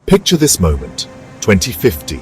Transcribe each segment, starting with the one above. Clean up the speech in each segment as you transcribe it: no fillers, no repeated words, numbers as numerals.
Picture this moment, 2050.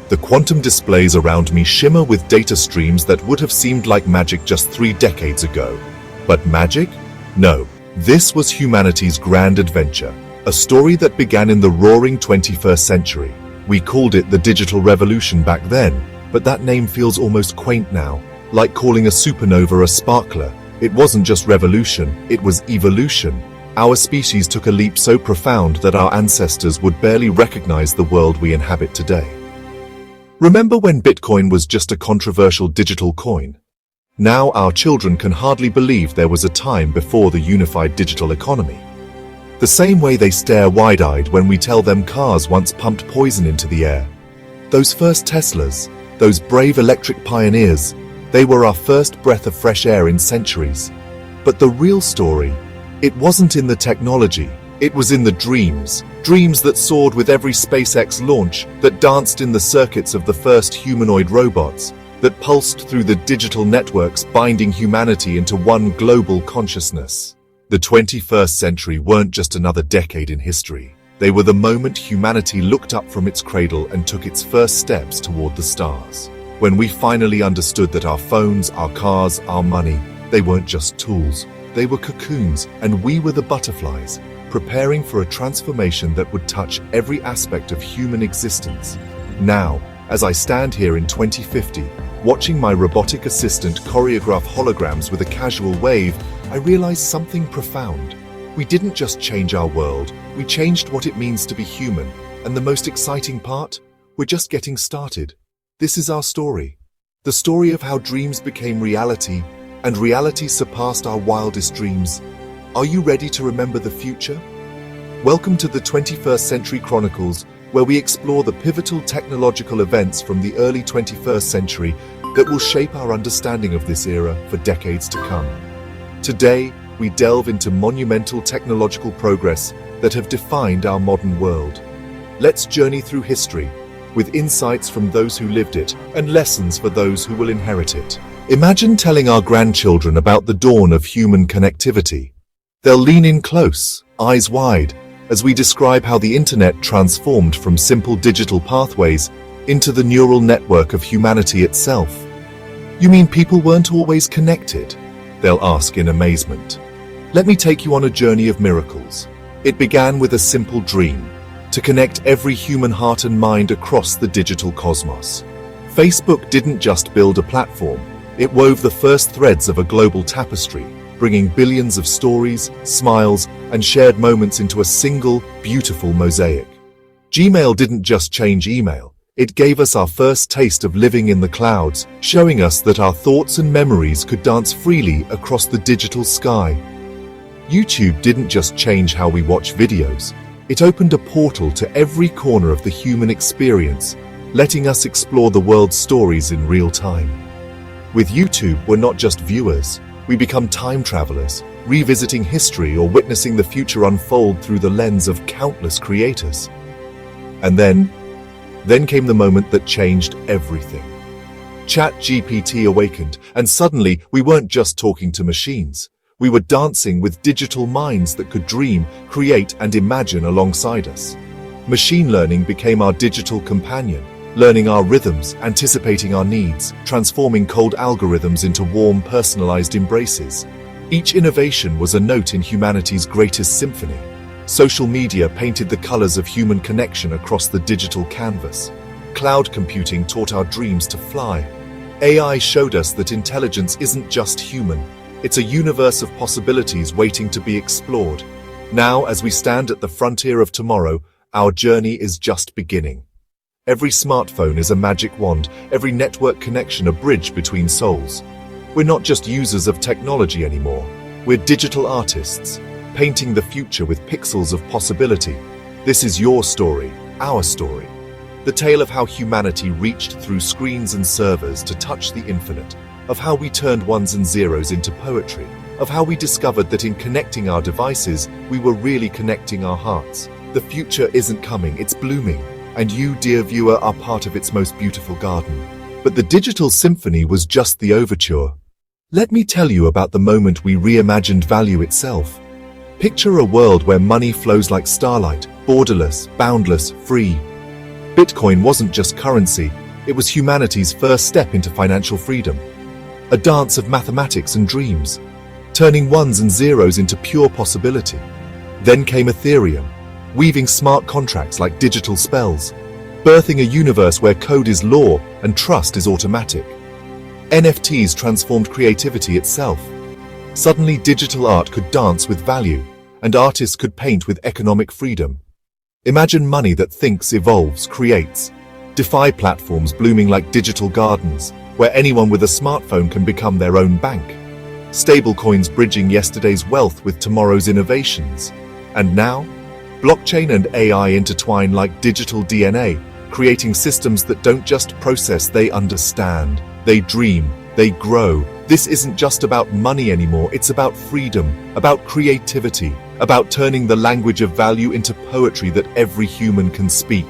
The quantum displays around me shimmer with data streams that would have seemed like magic just 3 decades ago. But magic? No. This was humanity's grand adventure, a story that began in the roaring 21st century. We called it the digital revolution back then, but that name feels almost quaint now, like calling a supernova a sparkler. It wasn't just revolution, it was evolution. Our species took a leap so profound that our ancestors would barely recognize the world we inhabit today. Remember when Bitcoin was just a controversial digital coin? Now our children can hardly believe there was a time before the unified digital economy. The same way they stare wide-eyed when we tell them cars once pumped poison into the air. Those first Teslas, those brave electric pioneers, they were our first breath of fresh air in centuries. But the real story, it wasn't in the technology, it was in the dreams. Dreams that soared with every SpaceX launch, that danced in the circuits of the first humanoid robots, that pulsed through the digital networks binding humanity into one global consciousness. The 21st century weren't just another decade in history. They were the moment humanity looked up from its cradle and took its first steps toward the stars. When we finally understood that our phones, our cars, our money, they weren't just tools. They were cocoons, and we were the butterflies, preparing for a transformation that would touch every aspect of human existence. Now, as I stand here in 2050, watching my robotic assistant choreograph holograms with a casual wave, I realize something profound. We didn't just change our world, we changed what it means to be human. And the most exciting part? We're just getting started. This is our story. The story of how dreams became reality, and reality surpassed our wildest dreams. Are you ready to remember the future? Welcome to the 21st Century Chronicles, where we explore the pivotal technological events from the early 21st century that will shape our understanding of this era for decades to come. Today, we delve into monumental technological progress that have defined our modern world. Let's journey through history, with insights from those who lived it and lessons for those who will inherit it. Imagine telling our grandchildren about the dawn of human connectivity. They'll lean in close, eyes wide, as we describe how the internet transformed from simple digital pathways into the neural network of humanity itself. You mean people weren't always connected? They'll ask in amazement. Let me take you on a journey of miracles. It began with a simple dream, to connect every human heart and mind across the digital cosmos. Facebook didn't just build a platform, it wove the first threads of a global tapestry, bringing billions of stories, smiles, and shared moments into a single, beautiful mosaic. Gmail didn't just change email, it gave us our first taste of living in the clouds, showing us that our thoughts and memories could dance freely across the digital sky. YouTube didn't just change how we watch videos, it opened a portal to every corner of the human experience, letting us explore the world's stories in real time. With YouTube, we're not just viewers, we become time travelers, revisiting history or witnessing the future unfold through the lens of countless creators. And then came the moment that changed everything. ChatGPT awakened, and suddenly we weren't just talking to machines. We were dancing with digital minds that could dream, create, and imagine alongside us. Machine learning became our digital companion, learning our rhythms, anticipating our needs, transforming cold algorithms into warm, personalized embraces. Each innovation was a note in humanity's greatest symphony. Social media painted the colors of human connection across the digital canvas. Cloud computing taught our dreams to fly. AI showed us that intelligence isn't just human. It's a universe of possibilities waiting to be explored. Now, as we stand at the frontier of tomorrow, our journey is just beginning. Every smartphone is a magic wand, every network connection a bridge between souls. We're not just users of technology anymore. We're digital artists, painting the future with pixels of possibility. This is your story, our story. The tale of how humanity reached through screens and servers to touch the infinite, of how we turned ones and zeros into poetry, of how we discovered that in connecting our devices, we were really connecting our hearts. The future isn't coming, it's blooming. And you, dear viewer, are part of its most beautiful garden. But the digital symphony was just the overture. Let me tell you about the moment we reimagined value itself. Picture a world where money flows like starlight, borderless, boundless, free. Bitcoin wasn't just currency, it was humanity's first step into financial freedom. A dance of mathematics and dreams, turning ones and zeros into pure possibility. Then came Ethereum, weaving smart contracts like digital spells, birthing a universe where code is law and trust is automatic. NFTs transformed creativity itself. Suddenly digital art could dance with value, and artists could paint with economic freedom. Imagine money that thinks, evolves, creates. DeFi platforms blooming like digital gardens, where anyone with a smartphone can become their own bank. Stablecoins bridging yesterday's wealth with tomorrow's innovations. And now, blockchain and AI intertwine like digital DNA, creating systems that don't just process, they understand. They dream, they grow. This isn't just about money anymore, it's about freedom, about creativity, about turning the language of value into poetry that every human can speak.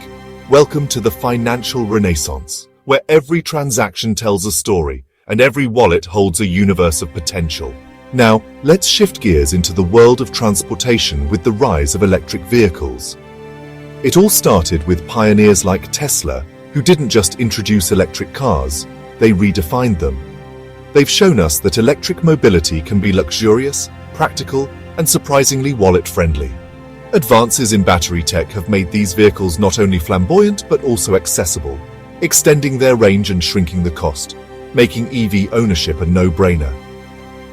Welcome to the financial renaissance, where every transaction tells a story, and every wallet holds a universe of potential. Now, let's shift gears into the world of transportation with the rise of electric vehicles. It all started with pioneers like Tesla, who didn't just introduce electric cars, they redefined them. They've shown us that electric mobility can be luxurious, practical, and surprisingly wallet-friendly. Advances in battery tech have made these vehicles not only flamboyant but also accessible, extending their range and shrinking the cost, making EV ownership a no-brainer.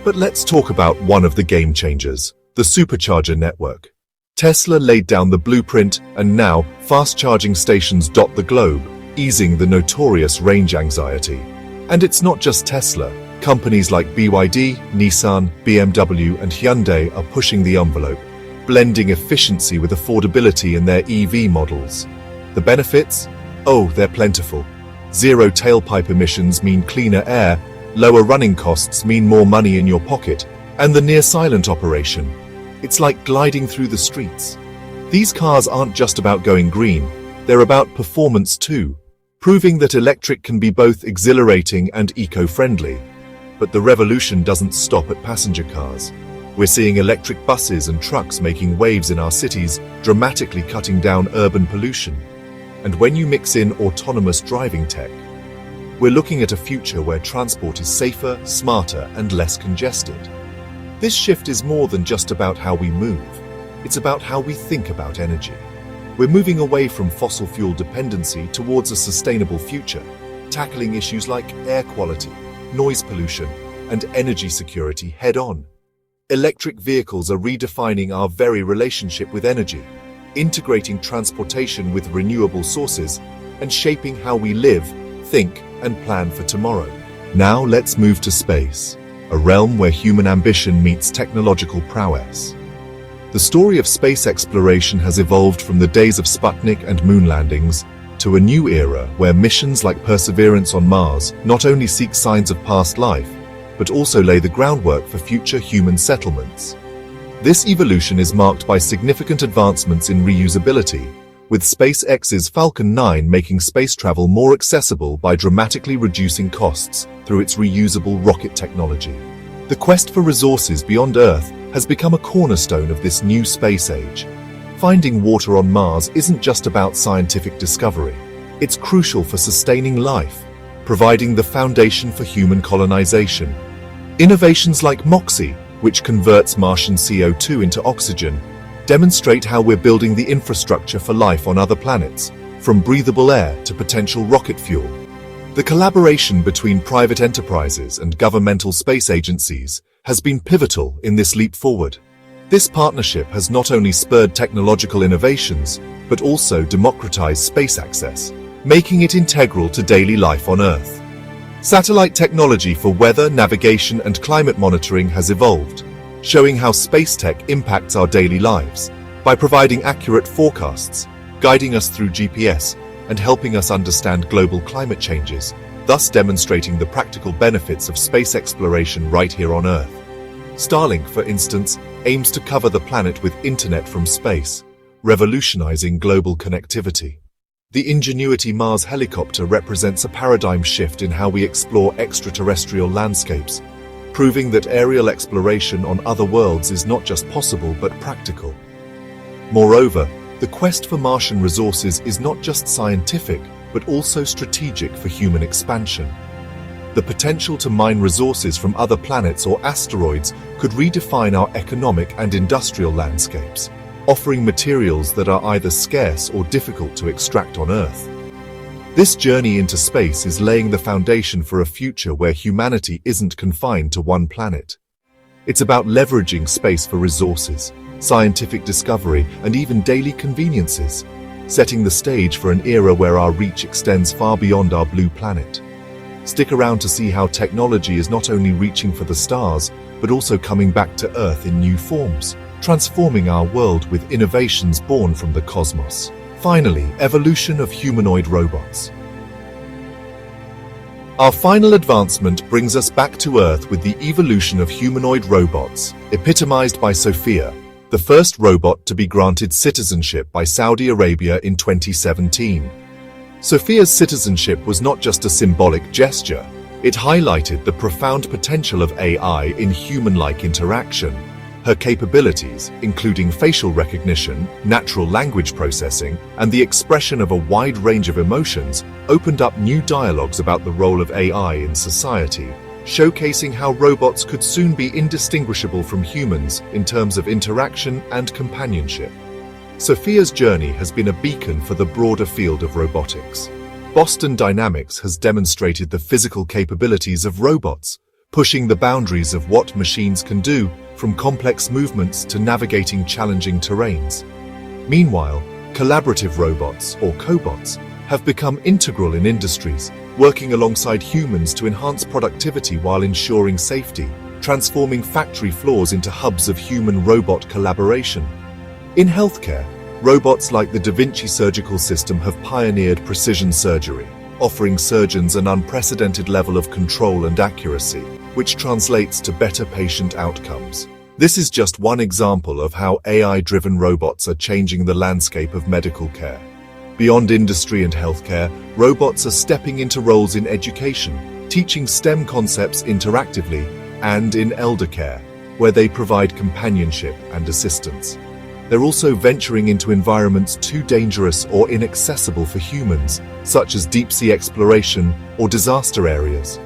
But let's talk about one of the game changers, the supercharger network. Tesla laid down the blueprint, and now fast-charging stations dot the globe, easing the notorious range anxiety. And it's not just Tesla. Companies like BYD, Nissan, BMW, and Hyundai are pushing the envelope, blending efficiency with affordability in their EV models. The benefits? Oh, they're plentiful. Zero tailpipe emissions mean cleaner air, lower running costs mean more money in your pocket, and the near-silent operation. It's like gliding through the streets. These cars aren't just about going green, they're about performance too, proving that electric can be both exhilarating and eco-friendly. But the revolution doesn't stop at passenger cars. We're seeing electric buses and trucks making waves in our cities, dramatically cutting down urban pollution. And when you mix in autonomous driving tech, we're looking at a future where transport is safer, smarter, and less congested. This shift is more than just about how we move. It's about how we think about energy. We're moving away from fossil fuel dependency towards a sustainable future, tackling issues like air quality, noise pollution, and energy security head-on. Electric vehicles are redefining our very relationship with energy, integrating transportation with renewable sources, and shaping how we live, think, and plan for tomorrow. Now let's move to space, a realm where human ambition meets technological prowess. The story of space exploration has evolved from the days of Sputnik and moon landings to a new era where missions like Perseverance on Mars not only seek signs of past life, but also lay the groundwork for future human settlements. This evolution is marked by significant advancements in reusability, with SpaceX's Falcon 9 making space travel more accessible by dramatically reducing costs through its reusable rocket technology. The quest for resources beyond Earth has become a cornerstone of this new space age. Finding water on Mars isn't just about scientific discovery. It's crucial for sustaining life, providing the foundation for human colonization. Innovations like MOXIE, which converts Martian CO2 into oxygen, demonstrate how we're building the infrastructure for life on other planets, from breathable air to potential rocket fuel. The collaboration between private enterprises and governmental space agencies has been pivotal in this leap forward. This partnership has not only spurred technological innovations, but also democratized space access, making it integral to daily life on Earth. Satellite technology for weather, navigation, and climate monitoring has evolved, showing how space tech impacts our daily lives by providing accurate forecasts, guiding us through GPS, and helping us understand global climate changes, thus demonstrating the practical benefits of space exploration right here on Earth. Starlink, for instance, aims to cover the planet with internet from space, revolutionizing global connectivity. The Ingenuity Mars helicopter represents a paradigm shift in how we explore extraterrestrial landscapes, proving that aerial exploration on other worlds is not just possible but practical. Moreover, the quest for Martian resources is not just scientific, but also strategic for human expansion. The potential to mine resources from other planets or asteroids could redefine our economic and industrial landscapes, offering materials that are either scarce or difficult to extract on Earth. This journey into space is laying the foundation for a future where humanity isn't confined to one planet. It's about leveraging space for resources, scientific discovery, and even daily conveniences, setting the stage for an era where our reach extends far beyond our blue planet. Stick around to see how technology is not only reaching for the stars, but also coming back to Earth in new forms, transforming our world with innovations born from the cosmos. Finally, evolution of humanoid robots. Our final advancement brings us back to Earth with the evolution of humanoid robots, epitomized by Sophia, the first robot to be granted citizenship by Saudi Arabia in 2017. Sophia's citizenship was not just a symbolic gesture, it highlighted the profound potential of AI in human-like interaction. Her capabilities, including facial recognition, natural language processing, and the expression of a wide range of emotions, opened up new dialogues about the role of AI in society, showcasing how robots could soon be indistinguishable from humans in terms of interaction and companionship. Sophia's journey has been a beacon for the broader field of robotics. Boston Dynamics has demonstrated the physical capabilities of robots, pushing the boundaries of what machines can do, from complex movements to navigating challenging terrains. Meanwhile, collaborative robots, or cobots, have become integral in industries, working alongside humans to enhance productivity while ensuring safety, transforming factory floors into hubs of human-robot collaboration. In healthcare, robots like the Da Vinci surgical system have pioneered precision surgery, offering surgeons an unprecedented level of control and accuracy, which translates to better patient outcomes. This is just one example of how AI-driven robots are changing the landscape of medical care. Beyond industry and healthcare, robots are stepping into roles in education, teaching STEM concepts interactively, and in elder care, where they provide companionship and assistance. They're also venturing into environments too dangerous or inaccessible for humans, such as deep-sea exploration or disaster areas.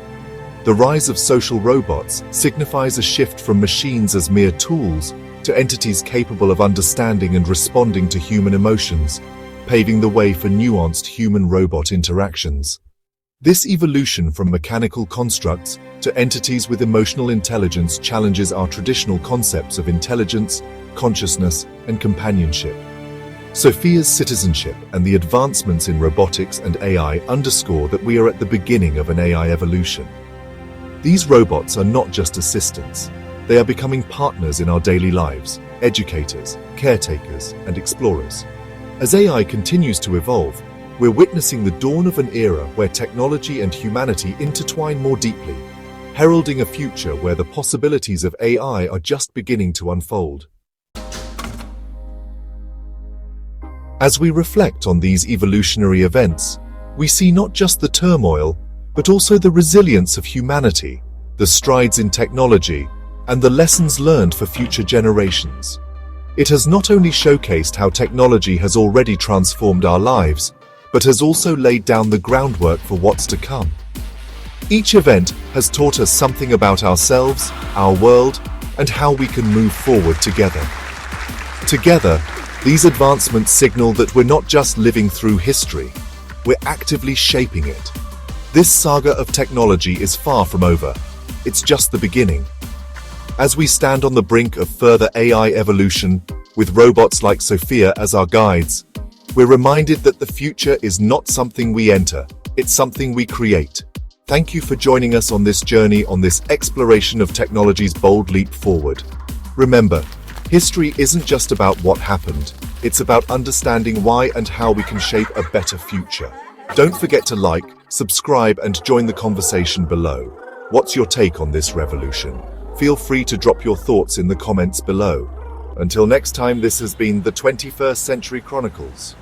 The rise of social robots signifies a shift from machines as mere tools to entities capable of understanding and responding to human emotions, paving the way for nuanced human-robot interactions. This evolution from mechanical constructs to entities with emotional intelligence challenges our traditional concepts of intelligence, consciousness, and companionship. Sophia's citizenship and the advancements in robotics and AI underscore that we are at the beginning of an AI evolution. These robots are not just assistants, they are becoming partners in our daily lives, educators, caretakers, and explorers. As AI continues to evolve, we're witnessing the dawn of an era where technology and humanity intertwine more deeply, heralding a future where the possibilities of AI are just beginning to unfold. As we reflect on these evolutionary events, we see not just the turmoil, but also the resilience of humanity, the strides in technology, and the lessons learned for future generations. It has not only showcased how technology has already transformed our lives, but has also laid down the groundwork for what's to come. Each event has taught us something about ourselves, our world, and how we can move forward together. Together, these advancements signal that we're not just living through history, we're actively shaping it. This saga of technology is far from over. It's just the beginning. As we stand on the brink of further AI evolution, with robots like Sophia as our guides, we're reminded that the future is not something we enter, it's something we create. Thank you for joining us on this journey, on this exploration of technology's bold leap forward. Remember, history isn't just about what happened, it's about understanding why and how we can shape a better future. Don't forget to like, subscribe, and join the conversation below. What's your take on this revolution? Feel free to drop your thoughts in the comments below. Until next time, this has been the 21st Century Chronicles.